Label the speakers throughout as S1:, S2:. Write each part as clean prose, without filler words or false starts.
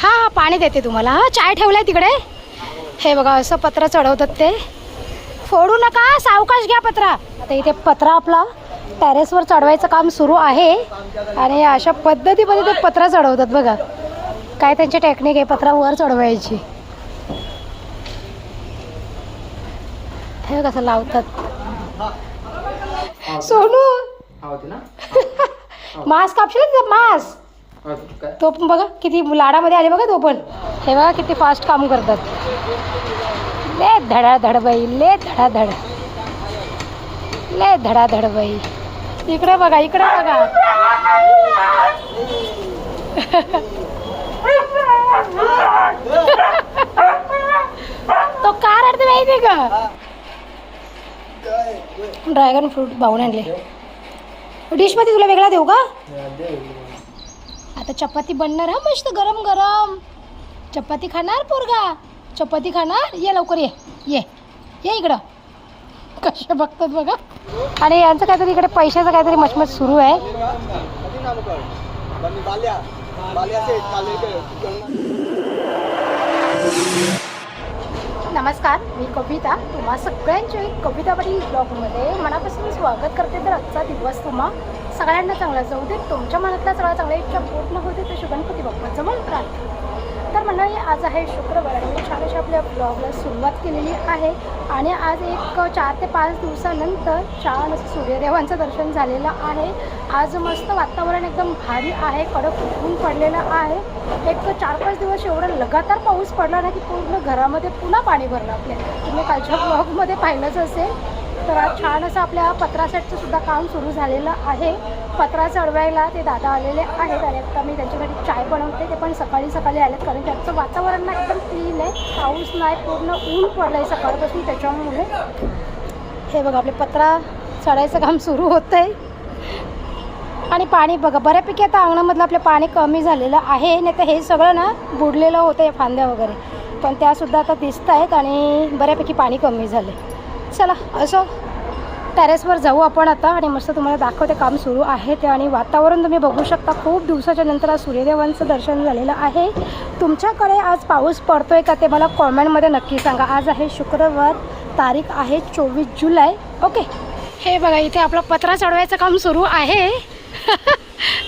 S1: हां पाणी देते तुम्हाला. हां चाय ठेवलाय तिकडे. हे बघा असं पत्र चढवतात ते. फोडू नका, सावकाश घ्या पत्रा. आता इथे पत्रा आपला टेरेसवर चढवायचं काम सुरू आहे आणि अशा पद्धतीमध्ये ते पत्रा चढवतात बघा. काय त्यांची टेक्निक आहे पत्रा वर चढवायची. हे कसं लावतात. सोनू मांस कापशील मांस. तो पण बघा किती लाडामध्ये आले बघा तो पण. हे बघा किती फास्ट काम करतात. ले धडाधड बाई, ले धडाधड, ले धडाधड बाई. इकडे बघा, इकडे बघा. तो का रडते माहिती का. ड्रॅगन फ्रूट भाऊन आणले. डिश मध्ये तुला वेगळा देऊ का. आता चपाती बनणार हा मस्त गरम गरम. चपाती खाणार पोरगा, चपाती खाणार. ये लवकर ये ये ये इकडं. कशा बघतात बघा. आणि यांचं काहीतरी इकडे पैशाचं काहीतरी मचमच सुरू आहे. नमस्कार, मी कविता. तुम्हा सगळ्यांचे कविता पाटील ब्लॉगमध्ये मनापासून स्वागत करते. तर आजचा दिवस तुम्हा सगळ्यांना चांगला जाऊ दे. तुमच्या मनातल्या सगळ्या चांगल्या इच्छा पूर्ण होते ते गणपती बाप्पाचं मंत्र. तर मंडळी आज आहे शुक्रवार आणि मी छान अशा आपल्या ब्लॉगला सुरुवात केलेली आहे. आणि आज एक 4 ते 5 दिवसानंतर छान असं सूर्यदेवांचं दर्शन झालेलं आहे. आज मस्त वातावरण एकदम भारी आहे. कडक ऊन पडलेलं आहे. एक 4-5 दिवस एवढा लगातार पाऊस पडला ना की पूर्ण घरामध्ये पुन्हा पाणी भरलं. आपल्या तुम्ही कालच्या ब्लॉगमध्ये पाहिलंच असेल. तर आज छान असं आपल्या पत्रा सेटचं सुद्धा काम सुरू झालेलं आहे. पत्रा चढवायला ते दादा आलेले आहेत आणि आता मी त्यांच्यासाठी चाय बनवते. ते पण सकाळी सकाळी आलेत कारण त्यांचं वातावरण ना एकदम क्लीन आहे. पाऊस नाही, पूर्ण ऊन पडलं आहे सकाळपासून. त्याच्यामुळे हे बघा आपले पत्रा चढायचं काम सुरू होतं आहे. आणि पाणी बघा बऱ्यापैकी आता अंगणामधलं आपलं पाणी कमी झालेलं आहे. नाही तर हे सगळं ना बुडलेलं होतं आहे फांद्या वगैरे. पण त्यासुद्धा आता दिसत आहेत आणि बऱ्यापैकी पाणी कमी झालं. चला असं टेरेसवर जाऊ आपण आता आणि मस्त तुम्हाला दाखवते काम सुरू आहे ते. आणि वातावरण तुम्ही बघू शकता. खूप दिवसाच्या नंतर आज सूर्यदेवांचं दर्शन झालेलं आहे. तुमच्याकडे आज पाऊस पडतो आहे का ते मला कॉमेंटमध्ये नक्की सांगा. आज आहे शुक्रवार, तारीख आहे 24 जुलै. ओके. हे बघा इथे आपलं पत्रा चढवायचं काम सुरू आहे.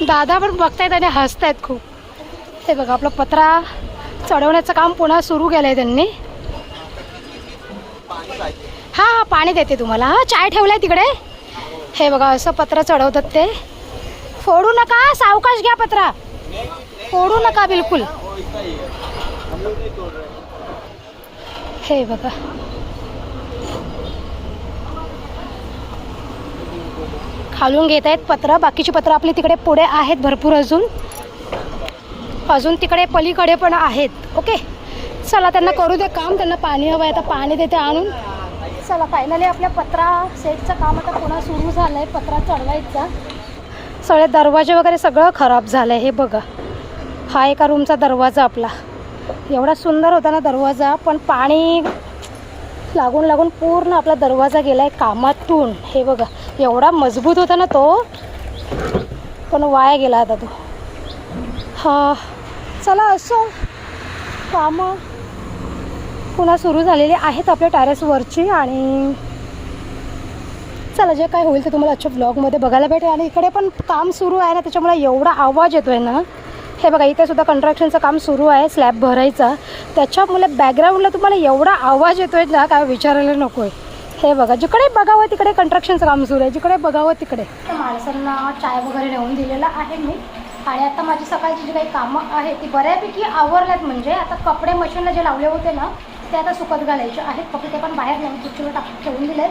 S1: दादा पण बघतायत आणि हसतायत खूप. हे बघा आपलं पत्रा चढवण्याचं काम पुन्हा सुरू केलं आहे त्यांनी. हां पाणी देते तुम्हाला. हां चाय ठेवलाय तिकडे. हे बघा असं पत्र चढवतात ते. फोडू नका, सावकाश घ्या पत्रा. फोडू नका बिलकुल. हे बघा खालून घेत आहेत पत्र. बाकीची पत्र आपली तिकडे पुढे आहेत भरपूर. अजून तिकडे पलीकडे पण आहेत. ओके चला त्यांना करू दे काम. त्यांना पाणी हवं आहे. आता पाणी देते आणून. चला फायनली आपल्या पत्रा सेटचं काम आता पुन्हा सुरू झालं आहे. पत्रा चढवायचा. सगळे दरवाजे वगैरे सगळं खराब झालं आहे. हे बघा हा एका रूमचा दरवाजा आपला एवढा सुंदर होता ना दरवाजा. पण पाणी लागून लागून पूर्ण आपला दरवाजा गेला आहे कामातून. हे बघा एवढा मजबूत होता ना तो, पण वाया गेला आता तो. हां चला असं कामं पुन्हा सुरू झालेली आहेत आपल्या टेरेसवरची. आणि चला जे काय होईल ते तुम्हाला आजच्या ब्लॉगमध्ये बघायला भेटेल. आणि इकडे पण काम सुरू आहे ना त्याच्यामुळे एवढा आवाज येतो आहे ना. हे बघा इथे सुद्धा कंस्ट्रक्शनचं काम सुरू आहे. स्लॅब भरायचा. त्याच्यामुळे बॅकग्राऊंडला तुम्हाला एवढा आवाज येतो आहे ना काय विचारायला नको आहे. हे बघा जिकडे बघावं तिकडे कंस्ट्रक्शनचं काम सुरू आहे. जिकडे बघावं तिकडे. तर माणसांना चाय वगैरे नेऊन दिलेला आहे मी. आणि आता माझी सकाळची जी काही कामं आहेत ती बऱ्यापैकी आवरल्यात. म्हणजे आता कपडे मशीनला जे लावले होते ना ते आता सुकत घालायचे आहेत. कपडे ते पण बाहेर नेऊन खुर्चीवर टाकून ठेवून दिले.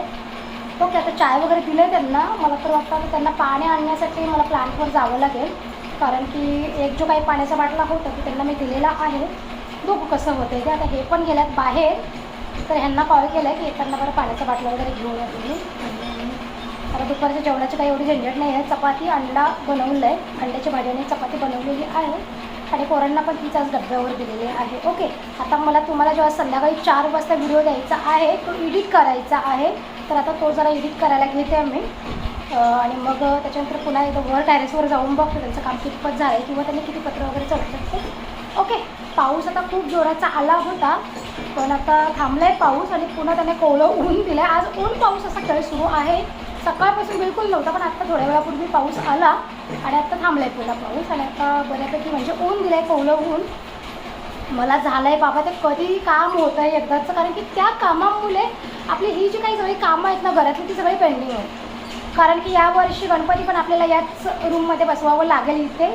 S1: ओके आता चाय वगैरे दिले त्यांना. मला तर वाटतं की त्यांना पाणी आणण्यासाठी मला प्लांटवर जावं लागेल. कारण की एक जो काही पाण्याचा बाटला होता तो त्यांना मी दिलेला आहे. बघू कसं होतं आहे ते. आता हे पण गेल्यात बाहेर. तर ह्यांना कॉल केला आहे की येताना बरं पाण्याचा बाटला वगैरे घेऊन या तुम्ही. आता दुपारच्या जेवणाची काही एवढी झंझट नाही आहे. चपाती अंडा बनवलं आहे. अंड्याची भाजीने चपाती बनवलेली आहे. आणि पोरांना पण तीच आज डब्यावर दिलेली आहे. ओके आता मला तुम्हाला जेव्हा संध्याकाळी 4 वाजता व्हिडिओ द्यायचा आहे तो एडिट करायचा आहे. तर आता तो जरा एडिट करायला घेते मी. आणि मग त्याच्यानंतर पुन्हा एकदा वर टेरेसवर जाऊन बघतो त्यांचं काम कितपत झालं आहे किंवा त्यांनी किती पत्र वगैरे चढवतात ते. पाऊस आता खूप जोराचा आला होता, पण आता थांबला आहे पाऊस आणि पुन्हा त्याने कोवळं ऊन दिलं आहे. आज ऊन पाऊस असा खेळ सुरू आहे. सकाळपासून बिलकुल नव्हता, पण आत्ता थोड्या वेळापूर्वी पाऊस आला आणि आत्ता थांबला आहे पुन्हा पाऊस. आणि आता बऱ्यापैकी म्हणजे ऊन दिलं आहे, कोवळं ऊन. मला झालं आहे बाबा ते कधी काम होतं आहे एकदाचं, कारण की त्या कामामुळे आपली ही जी काही सगळी कामं आहेत ना घरातली ती सगळी पेंडिंग आहे. कारण की यावर्षी गणपती पण आपल्याला याच रूममध्ये बसवावं लागेल इथे,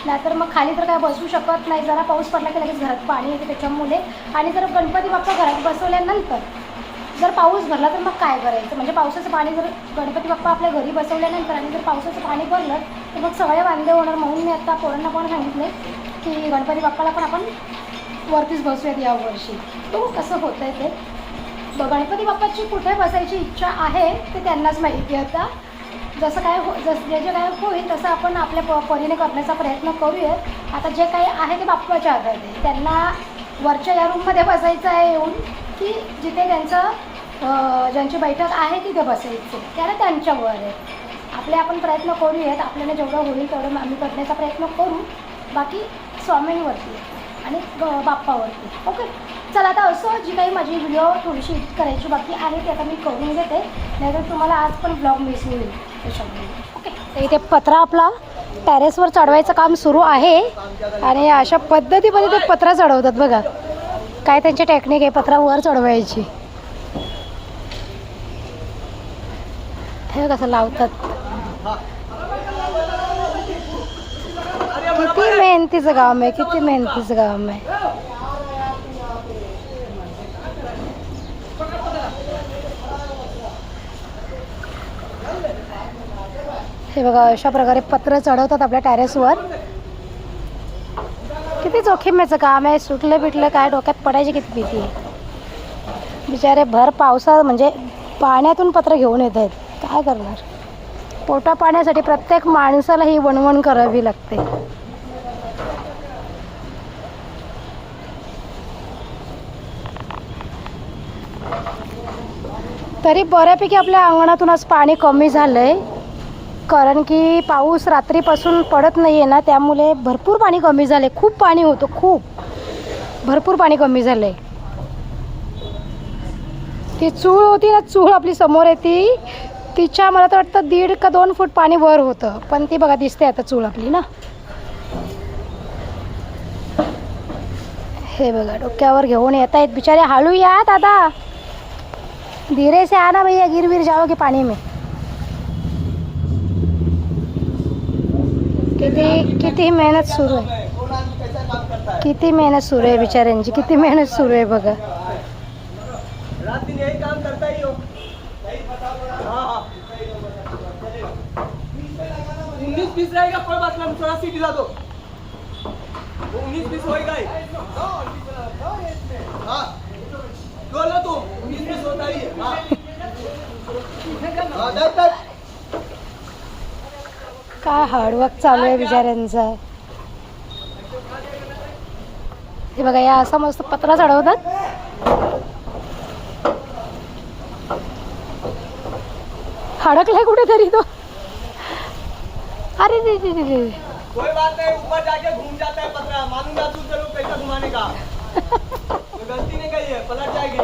S1: नाहीतर मग खाली तर काय बसवू शकत नाही. जरा पाऊस पडला की लगेच घरात पाणी येते त्याच्यामुळे. आणि जर गणपती बाप्पा घरात बसवल्यानंतर जर पाऊस भरला तर मग काय करायचं, म्हणजे पावसाचं पाणी जर गणपती बाप्पा आपल्या घरी बसवल्यानंतर आणि जर पावसाचं पाणी भरलं तर मग सगळे वांदे होणार. म्हणून मी आता पोरांना पण सांगितले की गणपती बाप्पाला पण आपण वरतीच बसूयात यावर्षी. तो कसं होतं आहे ते. गणपती बाप्पाची कुठे बसायची इच्छा आहे ते त्यांनाच माहिती. आता जसं काय जे जे काय होईल तसं आपण आपल्या परीने करण्याचा प्रयत्न करूयात. आता जे काही आहे ते बाप्पाच्या हातात आहे. त्यांना वरच्या या रूममध्ये बसायचं आहे येऊन, की जिथे त्यांचं ज्यांची बैठक आहे तिथे बसायचं, त्याला त्यांच्यावर आहे. आपण प्रयत्न करूयात. आपल्याला जेवढं होईल तेवढं आम्ही करण्याचा प्रयत्न करू. बाकी स्वामींवरती आणि बाप्पावरती. ओके, चला आता असं जी काही माझी व्हिडिओ थोडीशी एडिट करायची बाकी आहे ती आता मी करून घेते, नाहीतर तुम्हाला आज पण ब्लॉग मिस होईल त्याच्यामुळे. ओके, तर इथे पत्रा आपला टेरेसवर चढवायचं काम सुरू आहे आणि अशा पद्धतीमध्ये ते पत्रा चढवतात बघा. काय त्यांची टेक्निक आहे पत्रा वर चढवायची. हे कसं लावतात. किती मेहनतीचं काम आहे, किती मेहनतीचं काम आहे. हे बघा अशा प्रकारे पत्र चढवतात आपल्या टेरेसवर. किती जोखीमेचं काम आहे. सुटलं बिटलं काय डोक्यात पडायची किती भीती आहे. बिचारे भर पावसात म्हणजे पाण्यातून पत्र घेऊन येत आहेत. काय करणार. पोटा पाण्यासाठी प्रत्येक माणसाला ही वणवण करावी लागते. तरी बऱ्यापैकी आपल्या अंगणातून आज पाणी कमी झालं आहे, कारण की पाऊस रात्रीपासून पडत नाही आहे ना, त्यामुळे भरपूर पाणी कमी झालं आहे. खूप पाणी होतं, खूप भरपूर पाणी कमी झालं आहे. ती चूळ होती ना, चूळ आपली समोर आहे ती, तिच्या मला तर वाटतं 1.5 का 2 फूट पाणी वर होतं, पण ती बघा दिसते आता चूळ आपली ना. हे बघा डोक्यावर घेऊन येत आहेत बिचारे. हळू या दादा, धीरे से आना भैया, गिर विर जाओगे पाणी में. किती मेहनत सुरू आहे, किती मेहनत सुरू आहे बिचाऱ्यांची, किती मेहनत सुरू आहे बघा.
S2: यही काम करता ही हो. 19-20 रहेगा, कोई बात नहीं, थोड़ा सीट दिला दो. 19-20 होएगा ही. हाँ बोलो तुम 19-20 होता ही है. हाँ
S1: काय हार्डवर्क चालू आहे बिचाऱ्यांचं. हे बघा या असा मस्त पत्रा चढवतात. अडकलाय कुठेतरी तो. अरे रे रे रे.
S2: कोई बात नहीं, ऊपर जाके घूम जाता है पतरा. मानूंगा तू चलो कैसा घुमाने का. तो गलती नहीं कही है, पलट जाएगी.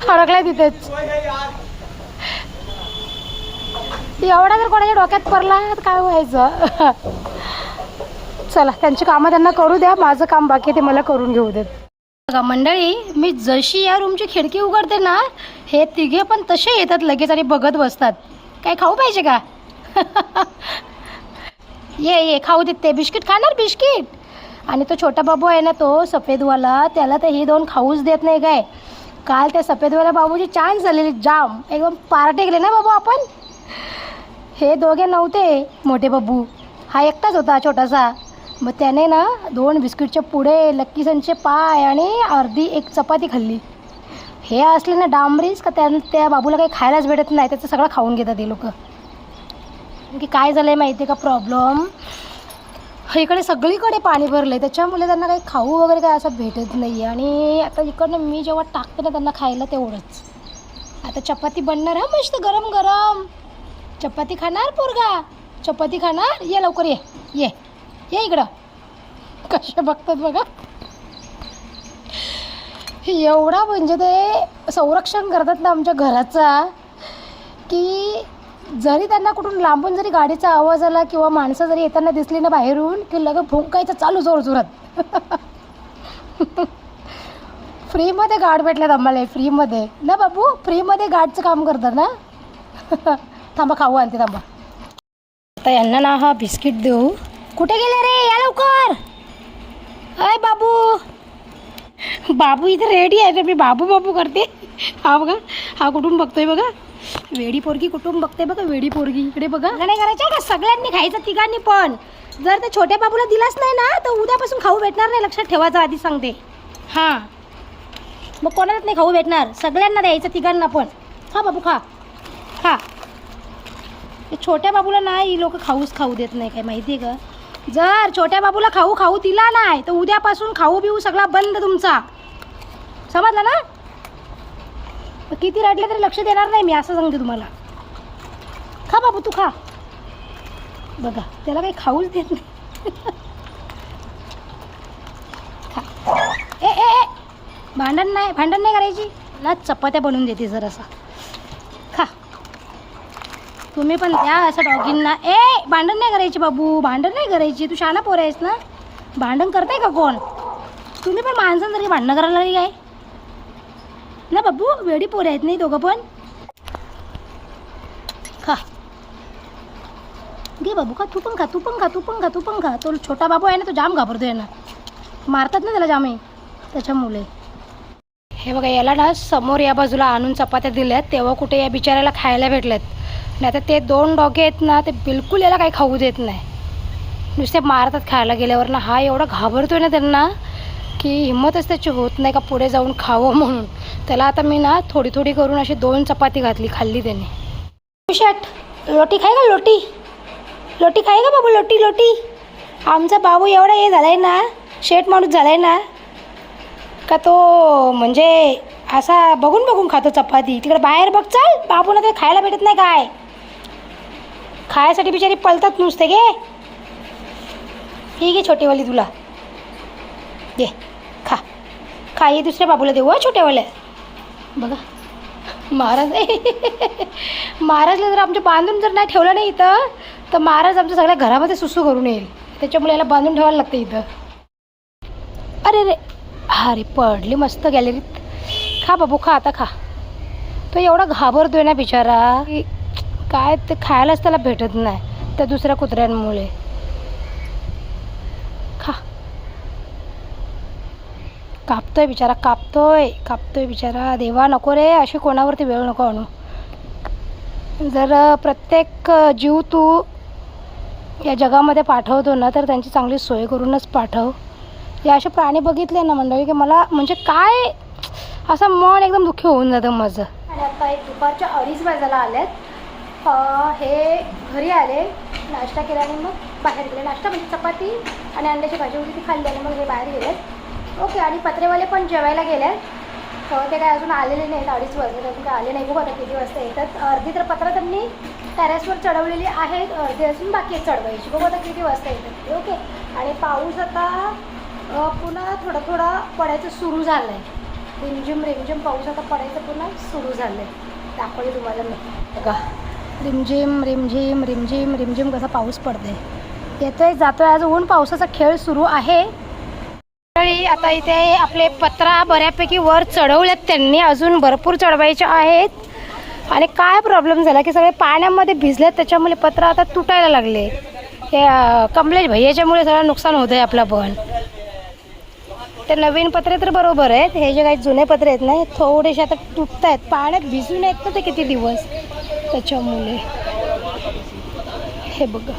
S1: अडकलाय तिथेच. एवढा जर कोणाच्या डोक्यात पडला तर काय व्हायचं. चला त्यांची कामं त्यांना करू द्या, माझं काम बाकी ते मला करून घेऊ देत. बघा मंडळी, मी जशी या रूमची खिडकी उघडते ना, हे तिघे पण तसे येतात लगेच आणि बघत बसतात. काय खाऊ पाहिजे का. ये खाऊ देते. बिस्किट खाणार बिस्किट. आणि तो छोटा बाबू आहे ना, तो सफेदवाला, त्याला तर ही 2 खाऊच देत नाही. काय काल त्या सफेदवाल्या बाबूची चान्स झालेली जाम, एकदम पार्टे गेले ना बाबू आपण. हे दोघे नव्हते मोठे बाबू, हा एकटाच होता छोटासा. मग त्याने ना 2 बिस्किटचे पुडे, लक्कीसनचे पाय आणि अर्धी 1 चपाती खाल्ली. हे असले ना डांबरीस का त्या बाबूला काही खायलाच भेटत नाही, त्याचं सगळं खाऊन घेतात हे लोक. की काय झालं आहे माहिती आहे का प्रॉब्लेम, इकडे सगळीकडे पाणी भरलं आहे, त्याच्यामुळे त्यांना काही खाऊ वगैरे काय असं भेटत नाही. आणि आता इकडनं मी जेव्हा टाकते ना त्यांना खायला तेवढंच. आता चपाती बनणार हा मस्त गरम गरम. चपाती खाणार पोरगा, चपाती खाणार. ये लवकर ये. ये इकडं. कसे बघतात बघा. एवढा म्हणजे ते संरक्षण करतात ना आमच्या घराचा, की जरी त्यांना कुठून लांबून जरी गाडीचा आवाज आला किंवा माणसं जरी येताना दिसली ना बाहेरून, की लगेच भुंकायचं चालू जोरजोरात. फ्रीमध्ये गार्ड भेटल्यात आम्हाला, फ्रीमध्ये ना बाबू, फ्रीमध्ये गार्डचं काम करतात ना. थांबा खाऊ आणते, थांबा. आता यांना ना हा बिस्किट देऊ. कुठे गेले रे, या लवकर. अय बाबू, बाबू इथे रेडी आहे. मी बाबू बाबू करते. हा बघा, हा कुठून बघतोय बघा. वेडी पोरगी कुठून बघते बघा, वेडी पोरगी. इकडे बघा. नाही करायचं का, सगळ्यांनी खायचं, तिघांनी पण. जर ते छोट्या बाबूला दिलाच नाही ना तर उद्यापासून खाऊ भेटणार नाही, लक्षात ठेवायचं, आधी सांगते. हां, मग कोणालाच नाही खाऊ भेटणार, सगळ्यांना द्यायचं, तिघांना पण. खा बाबू, खा खा. ते छोट्या बाबूला नाही ही लोक खाऊ देत नाही, काय माहिती आहे का. जर छोट्या बाबूला खाऊ दिला नाही तर उद्यापासून खाऊ बिऊ सगळा बंद तुमचा, समजलं ना. किती रडले तरी लक्ष देणार नाही मी, असं सांगते तुम्हाला. खा बाबू, तू खा. बघा, त्याला काही खाऊच देत नाही. खा. ए ए ए, भांडण नाही करायची ना. चपात्या बनवून देते जरासा. खा तुम्ही पण द्या असं डॉगींना. ए, भांडण नाही करायची बाबू, भांडण नाही करायची. तू शहाणा पोर आहेस ना, भांडण करताय का कोण. तुम्ही पण माणसांसारखी भांडणं करायला लागली काय ना बाबू. वेडी पोरे आहेत नाही दोघं पण. खा घे बाबू, खा. तू पण खा, तू पण खा, तू पण खा, तू पण खा. तो छोटा बाबू आहे ना, तो जाम घाबरतोय ना, मारतात ना त्याला जामे, त्याच्यामुळे. हे बघा, याला ना समोर या बाजूला आणून चपात्या दिल्यात, तेव्हा कुठे या बिचाऱ्याला खायला भेटल्यात. नाही तर ते दोन डॉगे आहेत ना, ते बिलकुल याला काही खाऊ देत नाही, नुसते मारतात खायला गेल्यावर ना. हा एवढा घाबरतोय ना त्यांना की हिंमतच त्याची होत नाही का पुढे जाऊन खावं म्हणून. त्याला आता मी ना थोडी थोडी करून अशी 2 चपाती घातली, खाल्ली त्याने. शट, लोटी खाय का, लोटी लोटी खाय का बाबू, लोटी लोटी. आमचा बाबू एवढा हे झाला आहे ना, शेट माणूस झाला आहे ना, का तो म्हणजे असा बघून खातो चपाती. तिकडे बाहेर बघ, चाल. बाबूला ते खायला भेटत नाही काय, खायसाठी बिचारी पळतात नुसते. घे ठीक आहे छोटीवाली, तुला घे, खा खा. हे दुसऱ्या बाबूला देऊ हा, छोट्यावाल्या. बघा महाराज महाराजला जर आमच्या बांधून जर नाही ठेवलं नाही इथं, तर महाराज आमच्या सगळ्या घरामध्ये सुसू करून येईल. त्याच्यामुळे याला बांधून ठेवायला लागतं इथं. अरे रे, अरे पडली मस्त गॅलरीत. खा बाबू, खा आता, खा. तो एवढा घाबरतोय ना बिचारा, काय ते खायलाच त्याला भेटत नाही त्या दुसऱ्या कुत्र्यांमुळे. खा. कापतोय बिचारा, कापतोय बिचारा. देवा नको रे, अशी कोणावरती वेळ नको आणू. जर प्रत्येक जीव तू या जगामध्ये पाठवतो ना, तर त्यांची चांगली सोय करूनच पाठव. हे असे प्राणी बघितले ना मंडळी, की मला म्हणजे काय असं मन एकदम दुःखी होऊन जातं माझं. आणि आता एक दुपारच्या 2:30 वाजायला आल्यात. हे घरी आले, नाश्ता केला आणि मग बाहेर गेले. नाश्ता म्हणजे चपाती आणि अंड्याची भाजी होती ती खाल्ली आणि मग हे बाहेर गेलेत. ओके. आणि पत्रेवाले पण जेवायला गेले. ते काय अजून आलेले नाहीत, 2:30 वाजले अजून काय आले नाही. बघू आता किती वाजता येतात. अर्धी तर पत्र त्यांनी टेरेसवर चढवलेली आहेत, अर्धी अजून बाकी आहेत चढवायची. बघू आता किती वाजता येतात. ओके. आणि पाऊस आता पुन्हा थोडा पडायचं सुरू झालं आहे. रिमझिम पाऊस आता पडायचं पुन्हा सुरू झालं आहे. दाखवले तुम्हाला मी. बघा रिमझिम कसा पाऊस पडते, येतोय जातोय. आज ऊन पावसाचा खेळ सुरू आहे. आता इथे आपले पत्रा बऱ्यापैकी वर चढवल्यात त्यांनी, अजून भरपूर चढवायचे आहेत. आणि काय प्रॉब्लेम झाला की सगळे पाण्यामध्ये भिजलेत, त्याच्यामुळे पत्रा आता तुटायला लागले. हे कमलेश भैयाच्यामुळे सगळं नुकसान होतं आहे आपला. पण ते नवीन पत्रे तर बरोबर आहेत, हे जे काही जुने पत्रे आहेत ना, थोडेसे आता तुटत आहेत, पाण्यात भिजून आहेत ना ते किती दिवस, त्याच्यामुळे. हे बघा.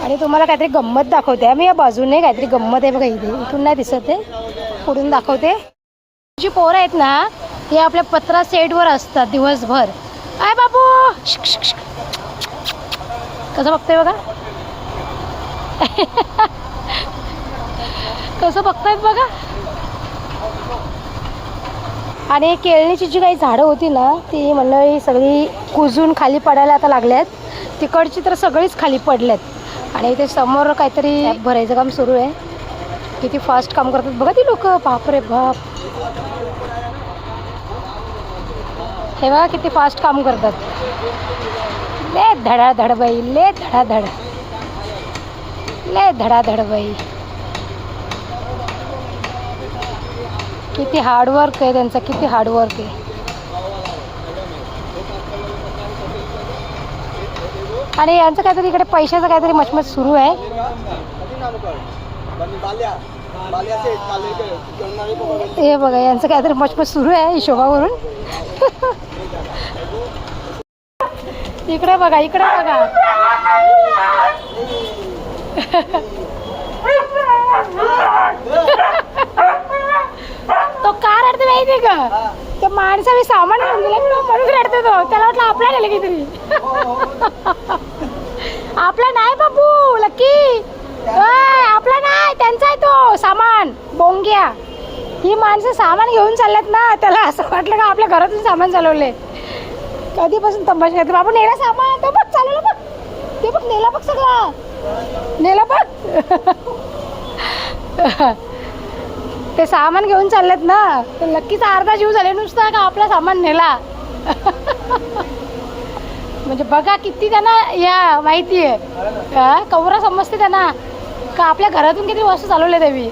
S1: आणि तुम्हाला काहीतरी गंमत दाखवते आम्ही. या बाजूने काहीतरी गंमत आहे बघा, इथून नाही दिसत आहे, पुढून दाखवते. जी पोरं आहेत ना, हे आपल्या पत्रा सेटवर असतात दिवसभर. आय बाबू, कसं बघतोय बघा, कसं बघतायत बघा. आणि केळणीची जी काही झाडं होती ना, ती मंडळी सगळी कुजून खाली पडायला आता लागल्यात. तिकडची तर सगळीच खाली पडल्यात आणि इथे समोर काहीतरी भरायचं काम सुरू आहे. किती फास्ट काम करतात बघा ती लोक, बापरे बाप. हे बघा किती फास्ट काम करतात. ले धडाधड बाई, ले धडाधड, ले धडाधड बाई. किती हार्डवर्क आहे त्यांचं, किती हार्डवर्क आहे. आणि यांचं काहीतरी इकडे पैशाचं काहीतरी मचमच सुरू आहे. हे बघा यांचं काहीतरी मचमच सुरू आहे हिशोबावरून. इकडे बघा, इकडे बघा. तो का रडते माहिती का? तो माणसाने सामान घेऊन गेला म्हणून रडते तो. त्याला वाटलं आपला गेलं काहीतरी. आपला नाही बाबू लकी, आपला नाही, त्यांचा आहे तो सामान. बोंग्या ही माणसं सामान घेऊन चालल्यात ना, त्याला असं वाटलं का आपल्या घरातून सामान चालवले. कधीपासून तमाशा करतो बाबू. नेला सामान, तो बघ चालवलं बघ, ते बघ नेला बघ, सगळा नेला बघ. ते सामान घेऊन चाललेत ना, तर लक्कीचा अर्धा जीव झाले नुसता का आपला सामान नेला. म्हणजे बघा किती त्यांना या माहिती आहे, कवरा समजते त्यांना का आपल्या घरातून किती वस्तू चालवले देवी.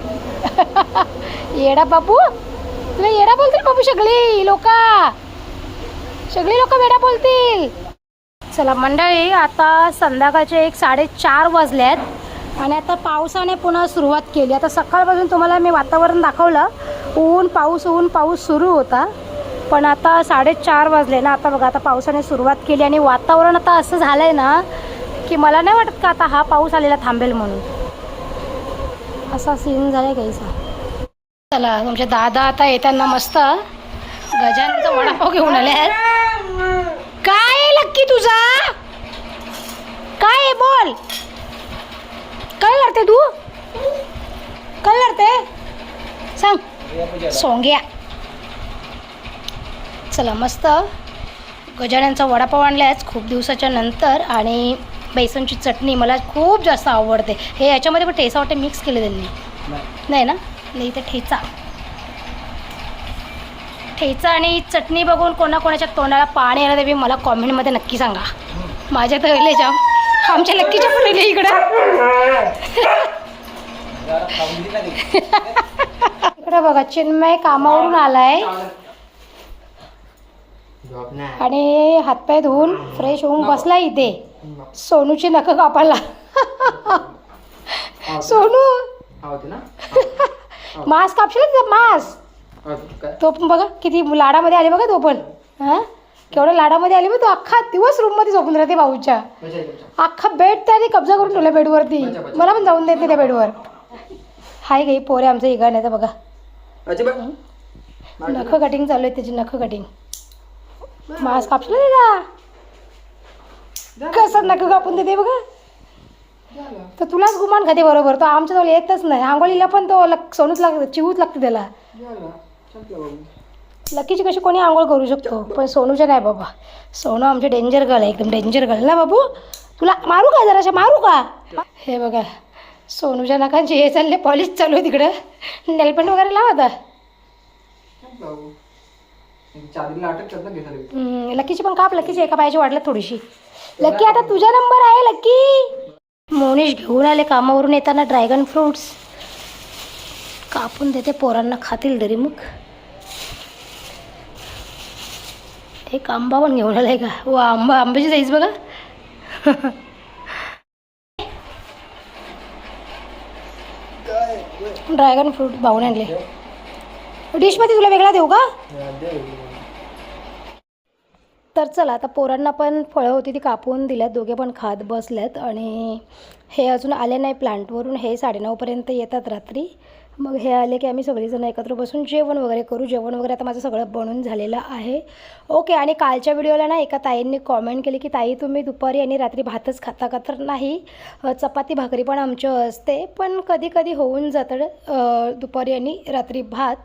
S1: येडा बाबू, तुला येडा बोलतील बाबू. सगळी लोक वेडा बोलतील. चला मंडळी, आता संध्याकाळचे 4:30 वाजल्यात आणि आता पावसाने पुन्हा सुरुवात केली. आता सकाळपासून तुम्हाला मी वातावरण दाखवलं, ऊन पाऊस सुरू होता. पण आता 4:30 वाजले ना, आता बघा आता पावसाने सुरुवात केली आणि वातावरण आता असं झालं आहे ना की मला नाही वाटत का आता हा पाऊस आलेला थांबेल म्हणून. असा सीन झाला आहे काहीसा. चला तुमचे दादा आता येताना मस्त गजाननचा वडापाव घेऊन आले आहेत. काय आहे लक्की तुझा, काय आहे बोल, काय करते तू, काय करते सांग. सोंग्या. चला मस्त गजाननचा वडापाव आणलायच खूप दिवसाच्या नंतर आणि बेसनची चटणी मला खूप जास्त आवडते. हे याच्यामध्ये पण ठेचा वाटते मिक्स केले त्यांनी, नाही ना, नाही तर ठेचा आणि चटणी बघून कोणाकोणाच्या तोंडाला पाणी आलं ते मला कॉमेंटमध्ये नक्की सांगा. माझ्या तर गेले जाम, आमच्या लक्कीच्या पण गेले इकडं. इकडे बघा चिन्मय कामावरून आलाय आणि हातपाय धुवून फ्रेश होऊन बसला इथे सोनूची नखं कापायला. सोनू मांस कापशील, मांस. तो पण बघा किती लाडामध्ये आले बघा, तो पण हा केवढ्या लाडामध्ये आले बघ. तो अख्खा दिवस रूम मध्ये झोपून राहते भाऊच्या. अख्खा बेड त्याने कब्जा करून ठेवला बेडवरती. मला पण जाऊन देत नाही त्या बेडवर. हाय गई पोरे आमचं इगाण आहे बघा. नखं कटिंग चालू आहे त्याची, नखं कटिंग. मांस कापशील त्याचा, कसं नखं कापून देते बघा. तर तुलाच गुमान खाते बरोबर. तो आमच्याजवळ येतच नाही. आंघोळीला पण तो सोनूच लागते, चिवूच लागते त्याला. लकीची कशी कोणी आंघोळ करू शकतो पण सोनूच्या नाही बाबा. सोनू आमचे डेंजर गर्ल आहे, एकदम डेंजर गर्ल ना बाबू. तुला मारू का, जराशा मारू का. हे बघा सोनूच्या नखांची हे चालले पॉलिश चालू आहे तिकडं. नेलपेंट वगैरे लावा आता. लकीची पण काप, लकीची एका पायाची वाटलं थोडीशी. लकी आता तुझा नंबर आहे लकी. मोनिश घेऊन आले कामावरून येताना ड्रॅगन फ्रूट्स. कापून देते पोरांना खातील तरी. मग एक आंबा पण घेऊन आलाय का. वा आंब्याची साईज बघा. ड्रॅगन फ्रूट भाऊन आणले. डिशमध्ये तुला वेगळा देऊ का. तर चला आता पोरांना पण फळं होती ती कापून दिल्यात, दोघे पण खात बसल्यात. आणि हे अजून आले नाही प्लांटवरून. हे 9:30पर्यंत येतात रात्री. मग हे आले की आम्ही सगळेजण एकत्र बसून जेवण वगैरे करू. जेवण वगैरे आता माझं सगळं बनून झालेलं आहे. ओके. आणि कालच्या व्हिडिओला ना एका ताईंनी कॉमेंट केली की ताई तुम्ही दुपारी आणि रात्री भातच खाता का. तर नाही, चपाती भाकरी पण आमची असते, पण कधी कधी होऊन जातं दुपारी आणि रात्री भात.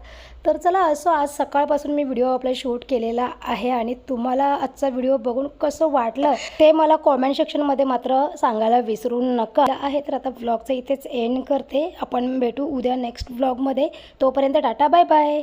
S1: तर चला असं आज सकाळपासून मी व्हिडिओ आपला शूट केलेला आहे आणि तुम्हाला आजचा व्हिडिओ बघून कसं वाटलं ते मला कॉमेंट सेक्शनमध्ये मात्र सांगायला विसरू नका आहे. तर आता व्लॉगचं इथेच एंड करते. आपण भेटू उद्या नेक्स्ट व्लॉगमध्ये. तोपर्यंत टाटा बाय बाय.